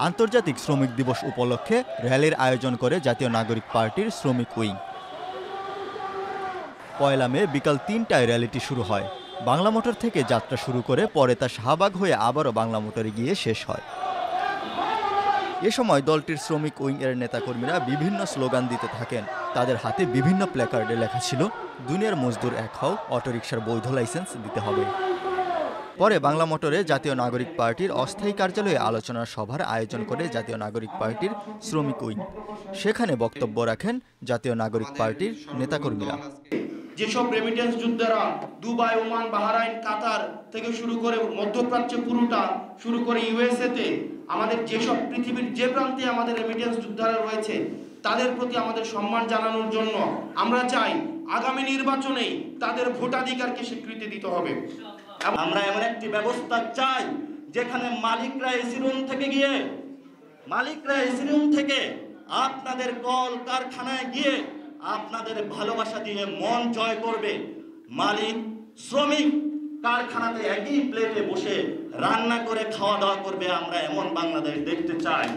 আন্তর্জাতিক শ্রমিক দিবস উপলক্ষে র্যালির আয়োজন করে জাতীয় নাগরিক পার্টির শ্রমিক উইং। পয়লা মে বিকাল ৩টায় র্যালিটি শুরু হয়। বাংলা মোটর থেকে যাত্রা শুরু করে পরে তা শাহবাগ হয়ে আবারও বাংলা মোটরে গিয়ে শেষ হয়। এ সময় দলটির শ্রমিক উইং এর নেতাকর্মীরা বিভিন্ন স্লোগান দিতে থাকেন। তাদের হাতে বিভিন্ন প্ল্যাকার্ডে লেখা ছিল, দুনিয়ার মজদুর এক হও, অটোরিকশার বৈধ লাইসেন্স দিতে হবে। পরে বাংলা মোটরে জাতীয় নাগরিক পার্টির অস্থায়ী কার্যালয়ে আলোচনা সভার আয়োজন করে জাতীয় নাগরিক পার্টির শ্রমিক উইং। সেখানে বক্তব্য রাখেন জাতীয় নাগরিক পার্টির নেতাকর্মীরা। যেসব রেমিটেন্স যোদ্ধারা দুবাই, ওমান, বাহরাইন, কাতার থেকে শুরু করে মধ্যপ্রাচ্য পুরোটা শুরু করে ইউএসএ তে আমাদের যেসব পৃথিবীর যে প্রান্তে আমাদের রেমিটেন্স যোদ্ধারা রয়েছে তাদের প্রতি আমাদের সম্মান জানানোর জন্য আমরা চাই আগামী নির্বাচনে তাদের ভোটাধিকারকে স্বীকৃতি দিতে হবে। আমরা এমন একটি ব্যবস্থা চাই যেখানে মালিকরা এসি রুম থেকে আপনাদের কল কারখানায় গিয়ে আপনাদের ভালোবাসা দিয়ে মন জয় করবে। মালিক শ্রমিক কারখানাতে একই প্লেটে বসে রান্না করে খাওয়া দাওয়া করবে। আমরা এমন বাংলাদেশ দেখতে চাই।